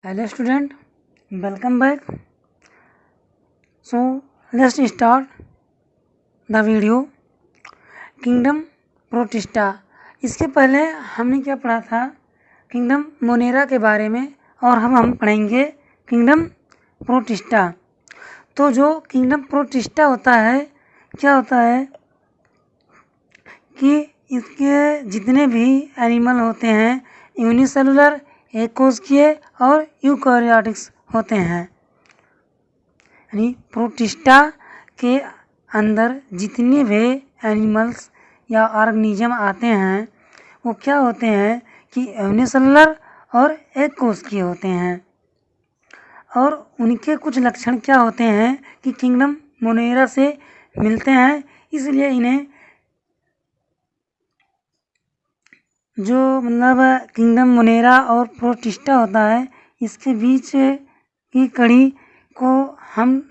Hello student, welcome back. So let's start the video. Kingdom protista. इसके पहले हमने क्या पढ़ा था? किंगडम मोनेरा के बारे में, और हम पढ़ेंगे किंगडम प्रोटिस्टा. तो जो किंगडम प्रोटिस्टा होता है, क्या होता है कि इसके जितने भी एनिमल होते हैं यूनिसेलुलर, एकोस्किए और यूकैरियोटिक्स होते हैं. यानी प्रोटिस्टा के अंदर जितने भी एनिमल्स या ऑर्गेनिज्म आते हैं वो क्या होते हैं कि यूनिसेलुलर और एकोस्किए होते हैं. और उनके कुछ लक्षण क्या होते हैं कि किंगडम मोनेरा से मिलते हैं, इसलिए इन्हें जो किंगडम मोनेरा और प्रोटिस्टा होता है, इसके बीच की कड़ी को हम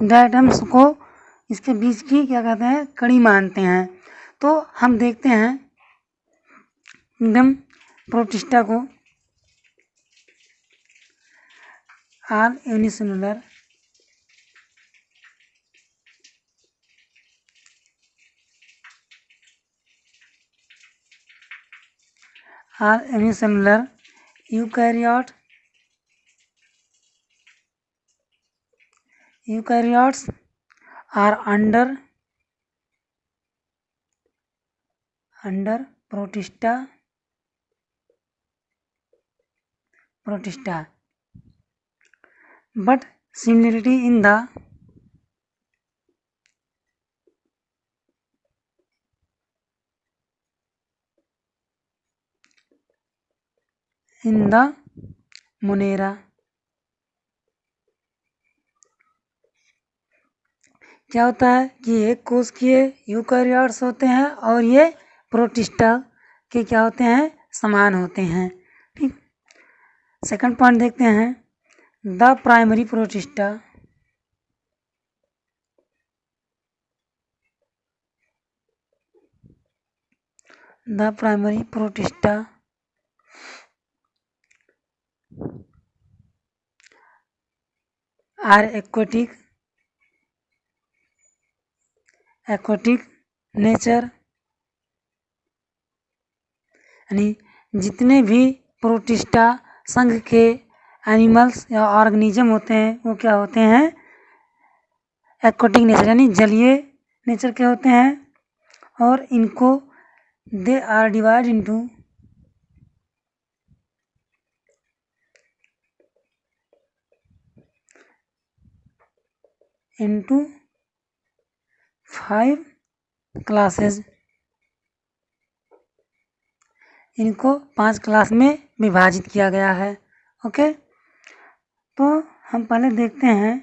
डायटम्स को इसके बीच की क्या कहते हैं, कड़ी मानते हैं. तो हम देखते हैं किंगडम प्रोटिस्टा को. Are unicellular, eukaryotes are under protista, but similarity in the monera. क्या होता है कि एक कोशिकीय यूकैरियोट्स होते हैं और ये प्रोटिस्टा के क्या होते हैं, समान होते हैं. ठीक. सेकंड पॉइंट देखते हैं, the primary Protista. The primary Protista are aquatic nature. यानी जितने भी प्रोटिस्टा संघ के एनिमल्स या ऑर्गेनिज्म होते हैं वो क्या होते हैं, एक्वेटिक नेचर यानी जलीय नेचर के होते हैं. और इनको they are divide into 5 classes. इनको 5 क्लास में विभाजित किया गया है. ओके. तो हम पहले देखते हैं,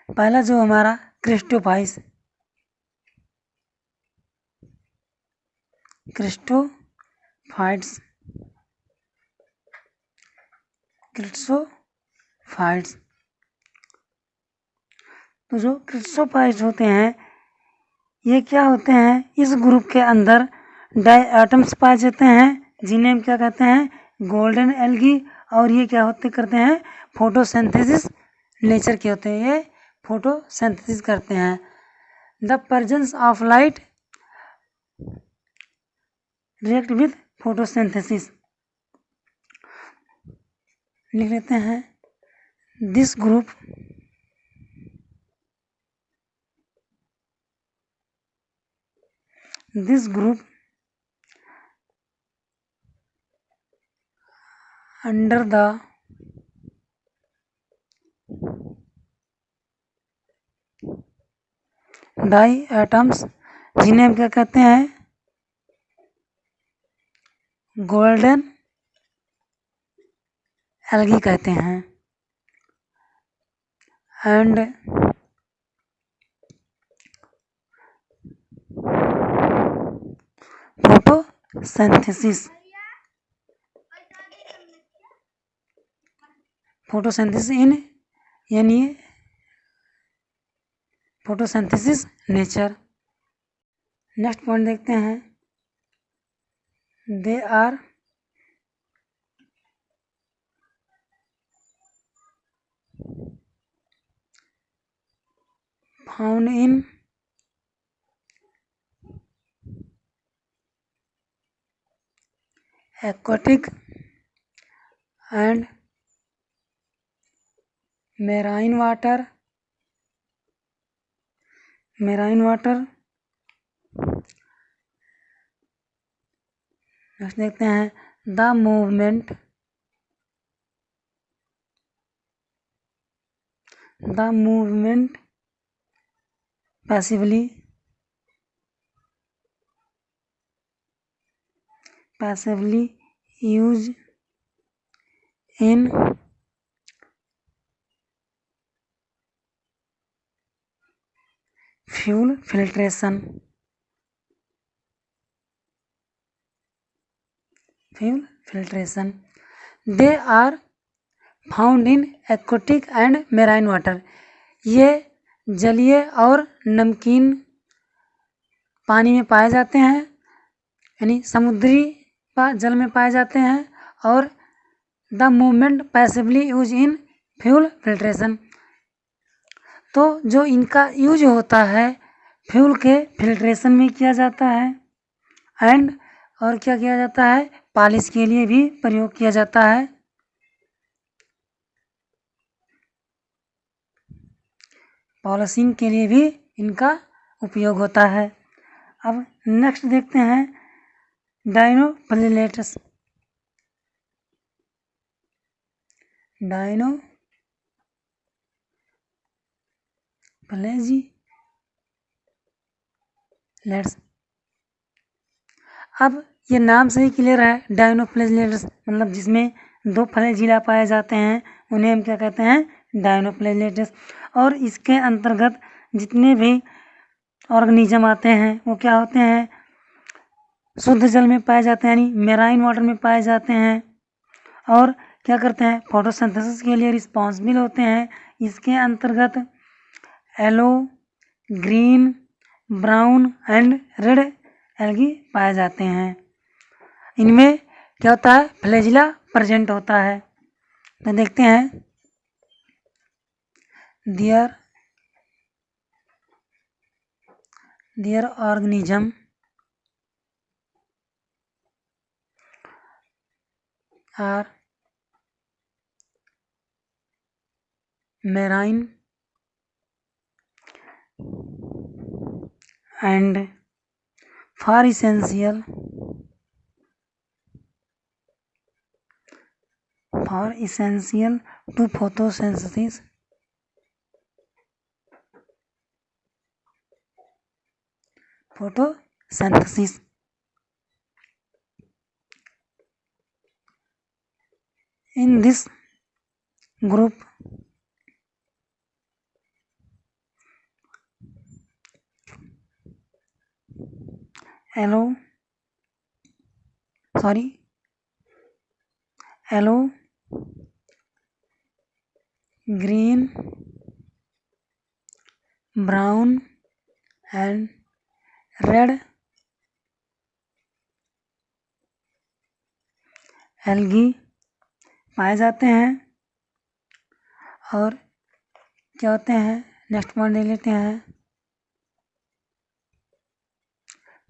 पहला जो हमारा क्रिस्टोफाइट्स तो जो क्रिस्टोफाइट्स होते हैं ये क्या होते हैं, इस ग्रुप के अंदर डायटम्स पाए जाते हैं जिन्हें हम क्या कहते हैं, गोल्डन एल्गी. और ये क्या करते हैं, फोटोसिंथेसिस नेचर के होते हैं. ये फोटोसिंथेसिस करते हैं. The presence of light react with photosynthesis. लिख लेते हैं, this group under the diatoms जिन्हें हम क्या कहते हैं, गोल्डन एल्गी कहते हैं. एंड फोटोसिंथेसिस इन यानी फोटोसिंथेसिस नेचर. नेक्स्ट पॉइंट देखते हैं, they are found in aquatic and marine water. Next देखते हैं the movement passively used in fuel filtration. They are found in aquatic and marine water. ये जलीय और नमकीन पानी में पाए जाते हैं, यानी समुद्री जल में पाए जाते हैं, और the movement passively use in fuel filtration, तो जो इनका यूज होता है फ्यूल के फिल्ट्रेशन में किया जाता है, एंड और क्या किया जाता है, पॉलिश के लिए भी प्रयोग किया जाता है। पॉलिशिंग के लिए भी इनका उपयोग होता है। अब नेक्स्ट देखते हैं डायनोफ्लेजेलेट्स। अब ये नाम से ही क्लियर है, डायनोफ्लेजेलेट्स मतलब जिसमें दो फ्लैजिला पाए जाते हैं उन्हें हम क्या कहते हैं, डायनोफ्लेजेलेट्स। और इसके अंतर्गत जितने भी ऑर्गेनिज्म आते हैं वो क्या होते हैं, शुद्ध जल में पाए जाते हैं, यानी मेराइन वाटर में पाए जाते हैं, और क्या करते हैं, फोटोसिंथेसिस के लिए रिस्पॉन्सिबल होते हैं। इसके अंतर्गत yellow, green, brown and red algae पाए जाते हैं। इनमें क्या होता है, फ्लैजिला प्रेजेंट होता है। तो देखते हैं their organism are marine and for essential to photosynthesis. In this group, yellow, green, brown and red algae पाए जाते हैं। और क्या होते हैं, नेक्स्ट पॉइंट देख लेते हैं,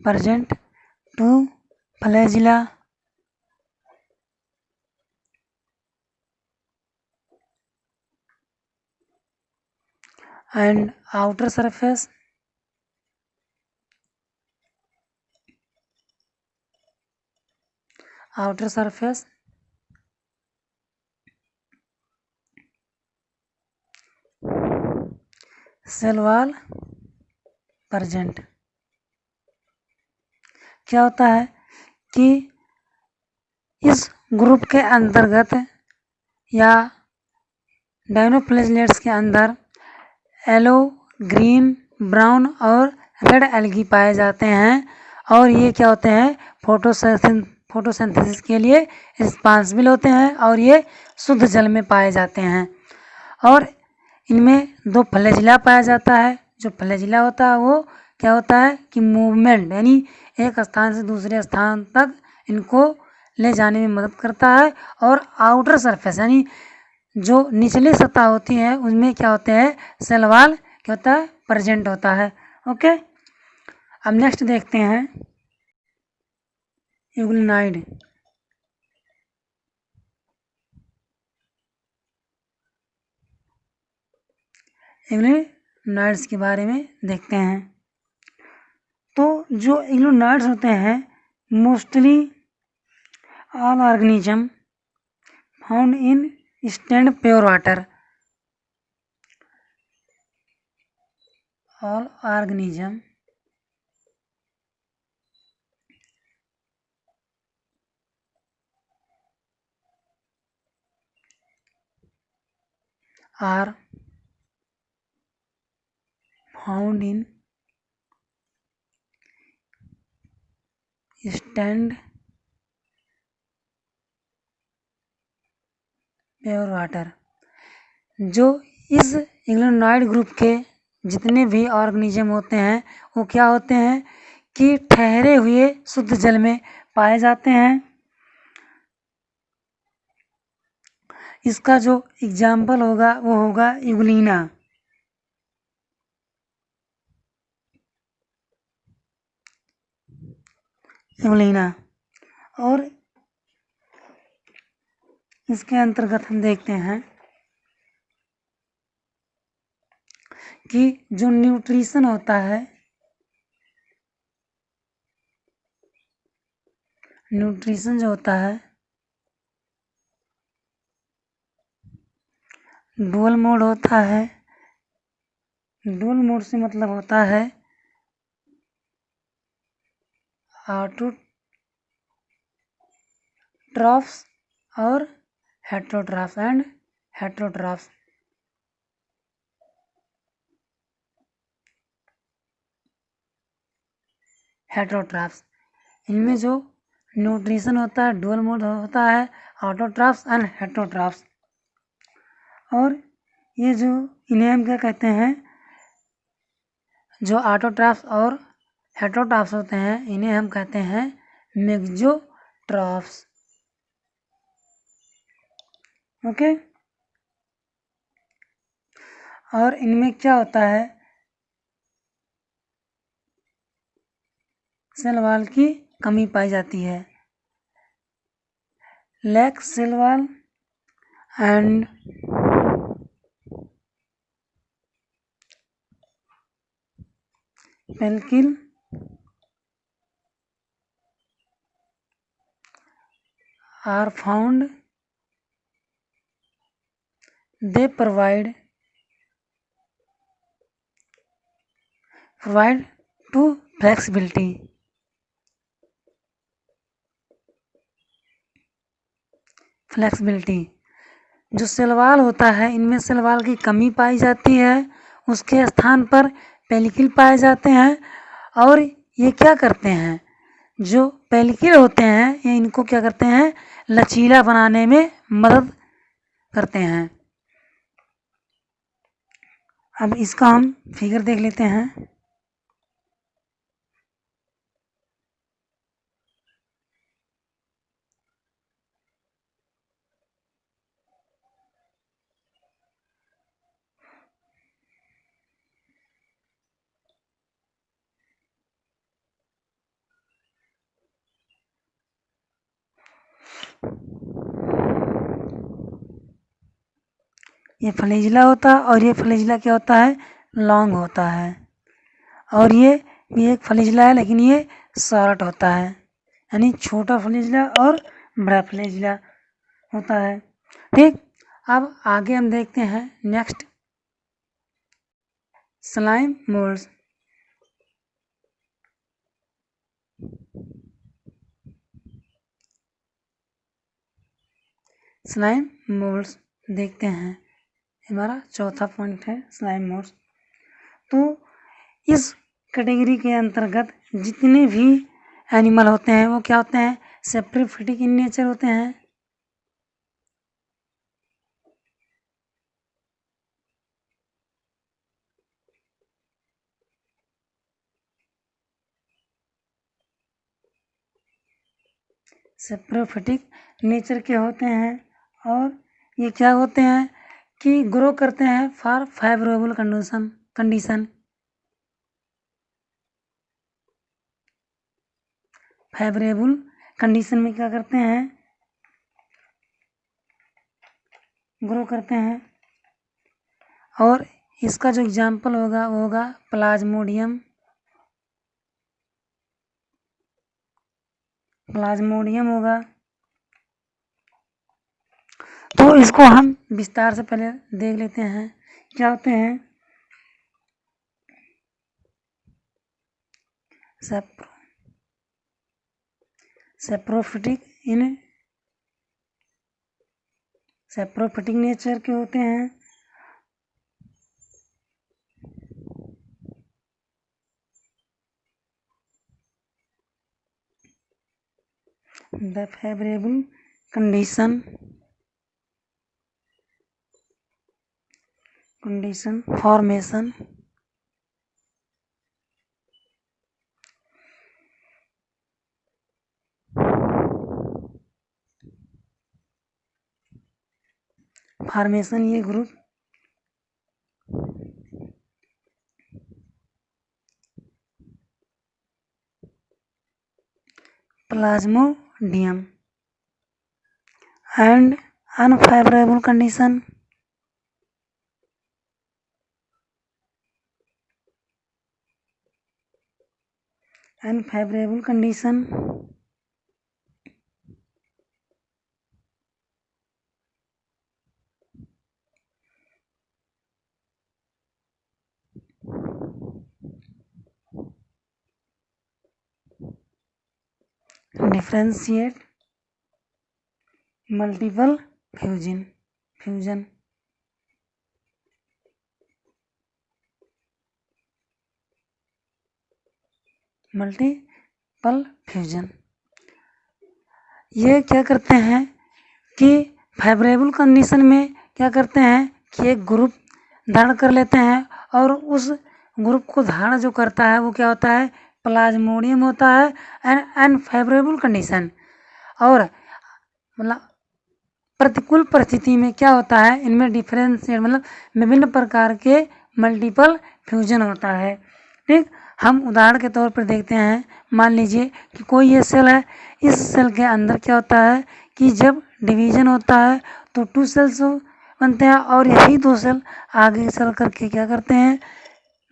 present two flagella and outer surface cell wall present. क्या होता है कि इस ग्रुप के अंतर्गत या डायनोफ्लेजेलेट्स के अंदर येलो, ग्रीन, ब्राउन और रेड एल्गी पाए जाते हैं, और ये क्या होते हैं, फोटोसिंथेसिस के लिए रिस्पॉन्सिबल होते हैं, और ये शुद्ध जल में पाए जाते हैं। और इनमें दो फ्लैजिला पाया जाता है। जो फ्लैजिला होता है वो क्या होता है कि मूवमेंट, यानी एक स्थान से दूसरे स्थान तक इनको ले जाने में मदद करता है। और आउटर सरफेस यानी जो निचली सतह होती है उनमें क्या होते हैं, सेल वॉल क्या होता है, प्रेजेंट होता है। ओके, अब नेक्स्ट देखते हैं यूग्लिनाइड। यूग्लिनाइड्स के बारे में देखते हैं। तो जो यूग्लिनाइड्स होते हैं mostly all organism found in stand pure water. all organism are found in stand pure water. जो इस इग्लिनॉइड ग्रुप के जितने भी ऑर्गेनिज्म होते हैं वो क्या होते हैं कि ठहरे हुए शुद्ध जल में पाए जाते हैं। इसका जो एग्जाम्पल होगा वो होगा यूग्लिना। यूग्लिना और इसके अंतर्गत हम देखते हैं कि जो न्यूट्रिशन होता है, न्यूट्रिशन जो होता है डुअल मोड होता है। डुअल मोड से मतलब होता है ऑटोट्रॉफ्स और हेटेरोट्रॉफ्स एंड हेटेरोट्रॉफ्स। हेटेरोट्रॉफ्स इनमें जो न्यूट्रिशन होता है डुअल मोड होता है ऑटोट्रॉफ्स एंड हेटेरोट्रॉफ्स। और ये जो इन्हें हम क्या कहते हैं, जो ऑटोट्रॉफ्स और हेटेरोट्रॉफ्स होते हैं इन्हें हम कहते हैं मेसोट्रॉफ्स। ओके, और इनमें क्या होता है, सेल वॉल की कमी पाई जाती है। Lack cell wall and pellicle are found. They provide to flexibility. Flexibility जो सेलवाल होता है इनमें सेलवाल की कमी पाई जाती है, उसके स्थान पर पेलिकिल पाए जाते हैं। और ये क्या करते हैं, जो पेलिकिल होते हैं ये इनको क्या करते हैं, लचीला बनाने में मदद करते हैं। अब इसका हम फिगर देख लेते हैं। ये फ्लैजिला होता है और ये फ्लैजिला क्या होता है, लॉन्ग होता है। और ये भी एक फ्लैजिला है लेकिन ये शॉर्ट होता है, यानी छोटा फ्लैजिला और बड़ा फ्लैजिला होता है। ठीक, अब आगे हम देखते हैं next slime moulds. Slime moulds देखते हैं, हमारा चौथा पॉइंट है स्लाइम मोल्ड्स। तो इस कैटेगरी के अंतर्गत जितने भी एनिमल होते हैं वो क्या होते हैं, सेप्टिफिटिक इन नेचर होते हैं। सेप्रोफिटिक नेचर के होते हैं और ये क्या होते हैं कि ग्रो करते हैं for favourable condition favourable condition में क्या करते हैं, ग्रो करते हैं। और इसका जो एग्जाम्पल होगा वो होगा प्लाज्मोडियम होगा। तो इसको हम विस्तार से पहले देख लेते हैं क्या होते हैं। सेप्रोफिटिक नेचर के होते हैं। द फेवरेबल कंडीशन फॉर्मेशन ये group Plasmodium and unfavourable condition differentiate multiple fusion multiple fusion ये क्या करते हैं कि फेवरेबल कंडीशन में क्या करते हैं कि एक ग्रुप धारण कर लेते हैं और उस ग्रुप को धारण जो करता है वो क्या होता है, प्लाज्मोडियम होता है एंड अनफेवरेबल कंडीशन। और मतलब प्रतिकूल परिस्थिति में क्या होता है, इनमें डिफरेंशिएट मतलब विभिन्न प्रकार के मल्टीपल फ्यूजन होता है। ठीक, हम उदाहरण के तौर पर देखते हैं। मान लीजिए कि कोई ये सेल है, इस सेल के अंदर क्या होता है कि जब डिवीजन होता है तो 2 सेल्स बनते हैं और यही 2 सेल आगे चल करके क्या करते हैं,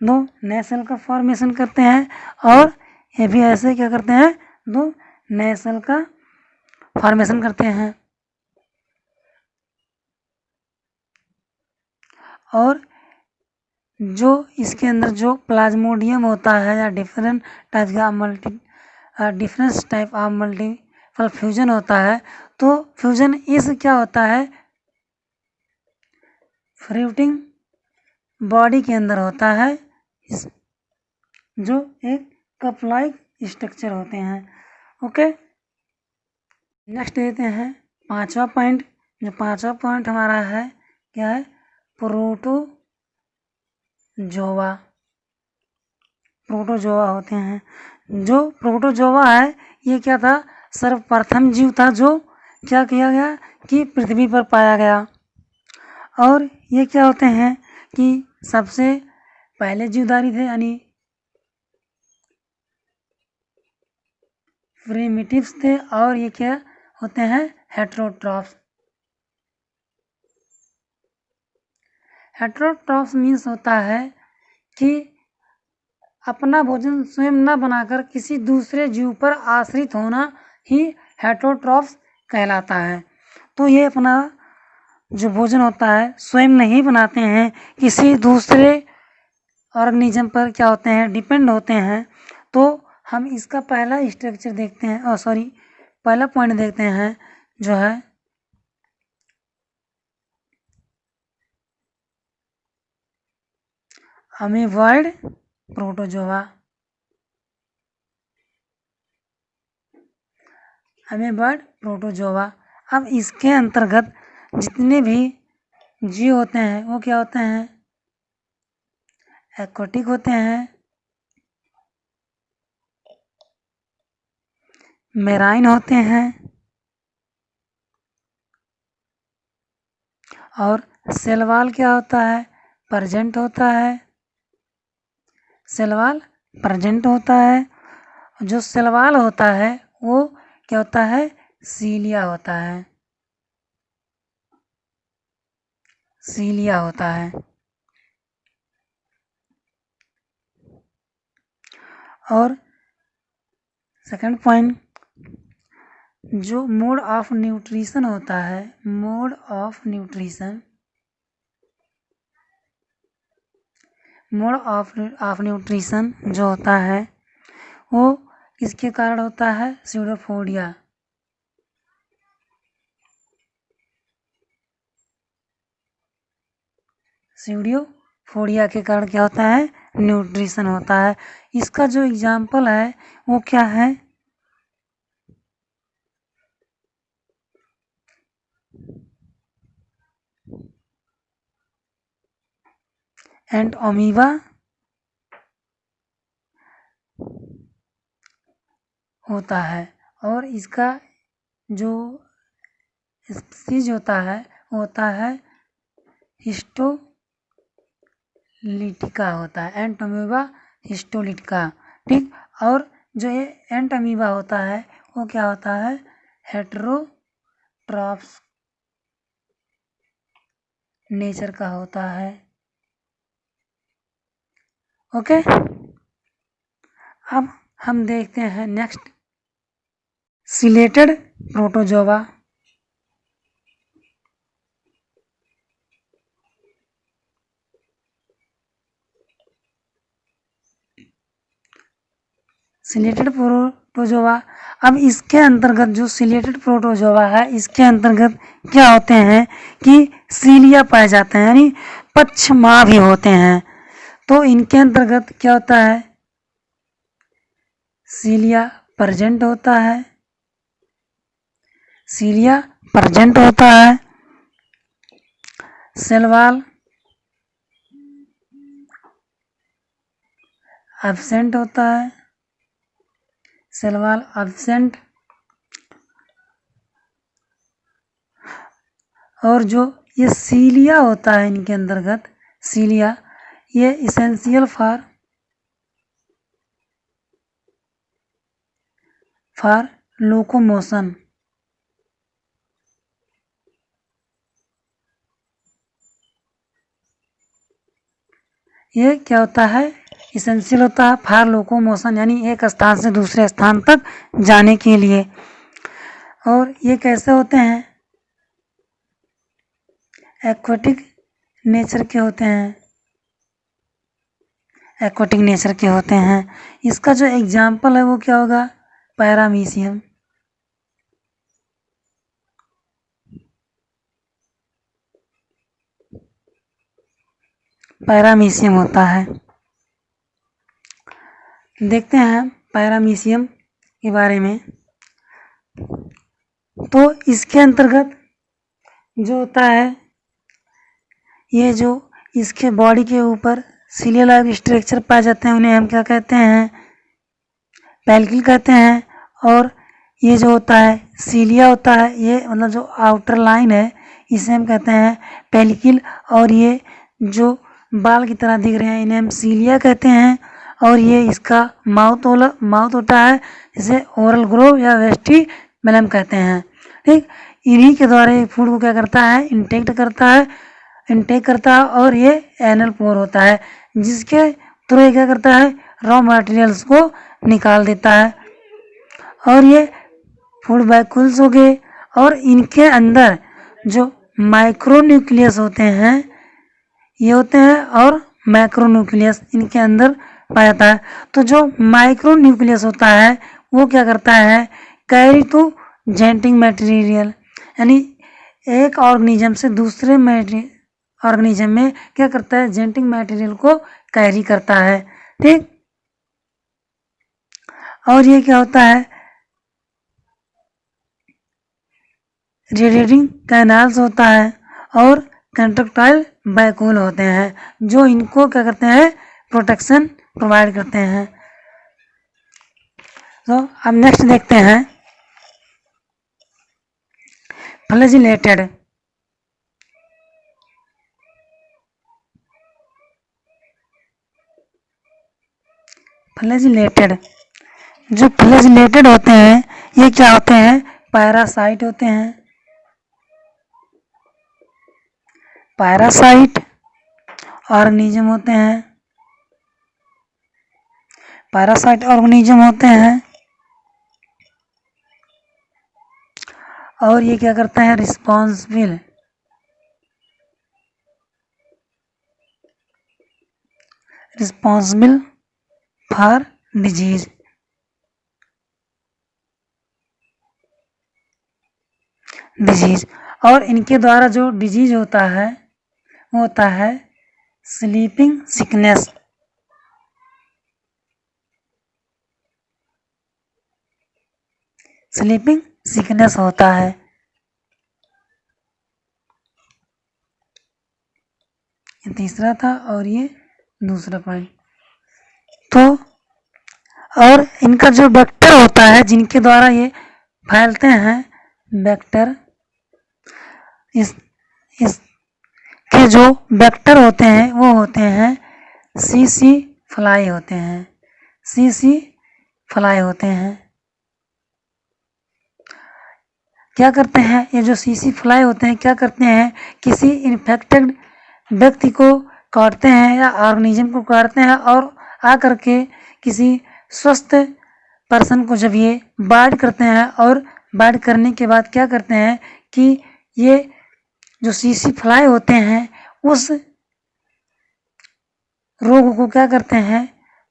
2 नए सेल का फॉर्मेशन करते हैं। और ये भी ऐसे क्या करते हैं, 2 नए सेल का फॉर्मेशन करते हैं। और जो इसके अंदर जो प्लाज्मोडियम होता है या different type of multiple fusion होता है, तो फ्यूजन इस क्या होता है, फ्रूटिंग बॉडी के अंदर होता है, जो एक कप लाइक स्ट्रक्चर होते हैं। ओके, नेक्स्ट देते हैं 5वां पॉइंट। जो 5वां पॉइंट हमारा है क्या है, प्रोटोजोआ होते हैं। जो प्रोटोजोआ है ये क्या था, सर्वप्रथम जीव था जो क्या किया गया कि पृथ्वी पर पाया गया। और ये क्या होते हैं कि सबसे पहले जीवधारी थे, यानी प्रिमिटिव्स थे। और ये क्या होते हैं, हेटेरोट्रॉफ्स। हेटेरोट्रॉफ्स मीन्स होता है कि अपना भोजन स्वयं न बनाकर किसी दूसरे जीव पर आश्रित होना ही हेटेरोट्रॉफ्स कहलाता है। तो ये अपना जो भोजन होता है स्वयं नहीं बनाते हैं, किसी दूसरे ऑर्गेनिज्म पर क्या होते हैं, डिपेंड होते हैं। तो हम इसका पहला स्ट्रक्चर देखते हैं, पहला पॉइंट देखते हैं जो है अमीबॉइड प्रोटोजोआ। अब इसके अंतर्गत जितने भी जीव होते हैं वो क्या होते हैं, एक्वाटिक होते हैं, मेराइन होते हैं और सेल वॉल क्या होता है? प्रेजेंट होता है। सेल वॉल प्रेजेंट होता है। जो सेल वॉल होता है वो क्या होता है? सीलिया होता है। सीलिया होता है। और सेकंड पॉइंट, जो मोड ऑफ न्यूट्रिशन होता है, mode of nutrition, mode of nutrition जो होता है वो किसके कारण होता है? स्यूडोफोडिया। स्यूडोफोडिया के कारण क्या होता है? न्यूट्रिशन होता है। इसका जो एग्जाम्पल है वो क्या है? एंड अमीबा होता है। और इसका जो स्पीसीज होता है वो होता है हिस्टोलिटिका होता है। एंट अमीबा हिस्टोलिटिका। ठीक। और जो ये एंट अमीबा होता है वो क्या होता है? हेटेरोट्रॉप्स नेचर का होता है। ओके। अब हम देखते हैं next, chelated protozoa. Chelated protozoa. अब इसके अंतर्गत जो सिलेटेड प्रोटोजोआ है इसके अंतर्गत क्या होते हैं कि सीलिया पाए जाते हैं, यानी पक्षमा भी होते हैं। तो इनके अंतर्गत क्या होता है? सीलिया प्रेजेंट होता है। सीलिया प्रेजेंट होता है। सेल वॉल एब्सेंट होता है। Cell wall absent. और जो ये सीलिया होता है इनके अंतर्गत, सीलिया ये इसेंशियल फॉर लोकोमोशन। ये क्या होता है? इसेंशियल होता है फॉर लोकोमोशन, यानी एक स्थान से दूसरे स्थान तक जाने के लिए। और ये कैसे होते हैं? एक्वाटिक नेचर के होते हैं। एक्वाटिक नेचर के होते हैं। इसका जो एग्जाम्पल है वो क्या होगा? पैरामीशियम। पैरामीशियम होता है। देखते हैं पैरामीशियम के बारे में। तो इसके अंतर्गत जो होता है, ये जो इसके बॉडी के ऊपर सीलिया लाइक स्ट्रक्चर पाए जाते हैं उन्हें हम क्या कहते हैं? पेल्किल कहते हैं। और ये जो होता है सीलिया होता है, ये मतलब जो आउटर लाइन है इसे हम कहते हैं पेल्किल। और ये जो बाल की तरह दिख रहे हैं इन्हें हम सीलिया कहते हैं। और ये इसका माउथ होता है, जिसे ओरल ग्रोव या वेस्टिबुलम कहते हैं। ठीक। इन्हीं के द्वारा ये फूड को क्या करता है? इंटेक करता है। और ये एनल पोर होता है जिसके थ्रू ये क्या करता है? रॉ मटेरियल्स को निकाल देता है। और ये फूड वैक्यूल्स हो गए। और इनके अंदर जो माइक्रोन्यूक्लियस होते हैं ये होते हैं, और मैक्रोन्यूक्लियस इनके अंदर पाया जाता है। तो जो माइक्रोन्यूक्लियस होता है वो क्या करता है? कैरी टू जेनेटिक मटेरियल, यानी एक ऑर्गेनिज्म से दूसरे ऑर्गेनिज्म में क्या करता है? जेनेटिक मटेरियल को कैरी करता है। ठीक। और ये क्या होता है? रेडिएटिंग कैनाल्स होता है और कंट्रक्टाइल वैक्यूल होते हैं जो इनको क्या करते हैं? प्रोटेक्शन प्रोवाइड करते हैं। तो अब नेक्स्ट देखते हैं फ्लैजिलेटेड। फ्लैजिलेटेड। जो फ्लैजिलेटेड होते हैं ये क्या होते हैं? पैरासाइट होते हैं। पैरासाइट ऑर्गेनिज्म होते हैं। पैरासाइट ऑर्गेनिज्म होते हैं और ये क्या करता है? Responsible for disease. और इनके द्वारा जो डिजीज होता है वो होता है स्लीपिंग सिकनेस। स्लीपिंग सिकनेस होता है। ये तीसरा था और ये दूसरा पॉइंट। तो और इनका जो वेक्टर होता है जिनके द्वारा ये फैलते हैं, वेक्टर, इस के जो वेक्टर होते हैं वो होते हैं सीसी फ्लाई होते हैं। सीसी फ्लाई होते हैं। क्या करते हैं ये जो सीसी फ्लाई होते हैं? क्या करते हैं? किसी इन्फेक्टेड व्यक्ति को काटते हैं या ऑर्गेनिज्म को काटते हैं और आकर के किसी स्वस्थ पर्सन को जब ये बाइट करते हैं और बाइट करने के बाद क्या करते हैं कि ये जो सीसी फ्लाई होते हैं उस रोग को क्या करते हैं?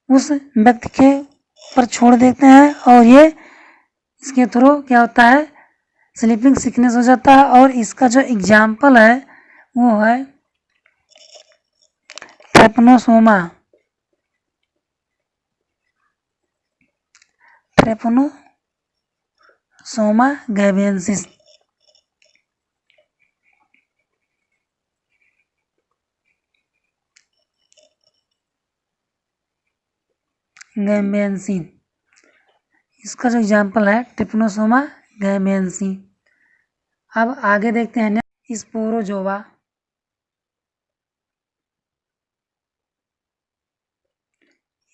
उस व्यक्ति के पर छोड़ देते हैं और ये इसके थ्रू क्या होता है? स्लीपिंग सिकनेस हो जाता है। और इसका जो एग्जाम्पल है वो है ट्रेपनोसोमा। ट्रेपनोसोमा गैबियंसिस। गैबियंसी, इसका जो एग्जाम्पल है ट्रिपनोसोमा गैबियंसी। अब आगे देखते हैं स्पोरोजोआ।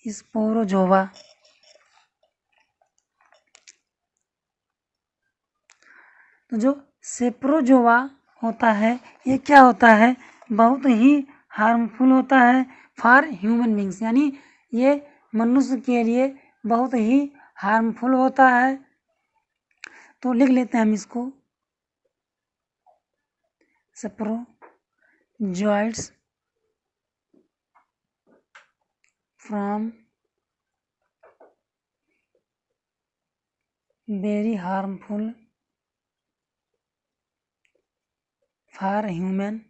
स्पोरोजोआ तो जो सेप्रोजोआ होता है ये क्या होता है? बहुत ही हार्मफुल होता है फॉर ह्यूमन बींग्स, यानी ये मनुष्य के लिए बहुत ही हार्मफुल होता है। तो लिख लेते हैं हम इसको, saprozoids from very harmful for human.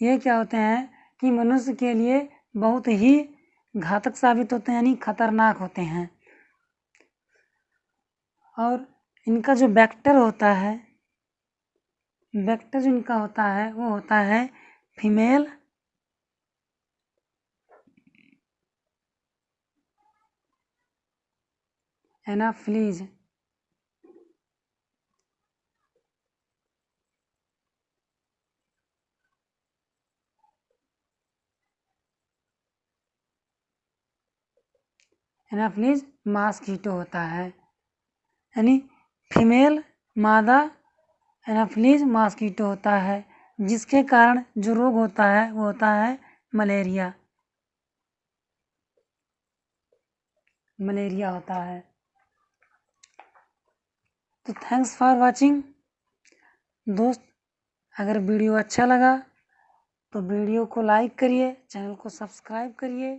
ये क्या होते हैं कि मनुष्य के लिए बहुत ही घातक साबित होते हैं, यानी खतरनाक होते हैं। और इनका जो वेक्टर होता है, वेक्टर जो इनका होता है वो होता है फीमेल एनाफिलीज। एनाफिलीज मॉस्किटो होता है, यानी फीमेल मादा एनाफिलीज मॉस्किटो होता है, जिसके कारण जो रोग होता है वो होता है मलेरिया। मलेरिया होता है। तो थैंक्स फॉर वाचिंग दोस्त। अगर वीडियो अच्छा लगा तो वीडियो को लाइक करिए, चैनल को सब्सक्राइब करिए।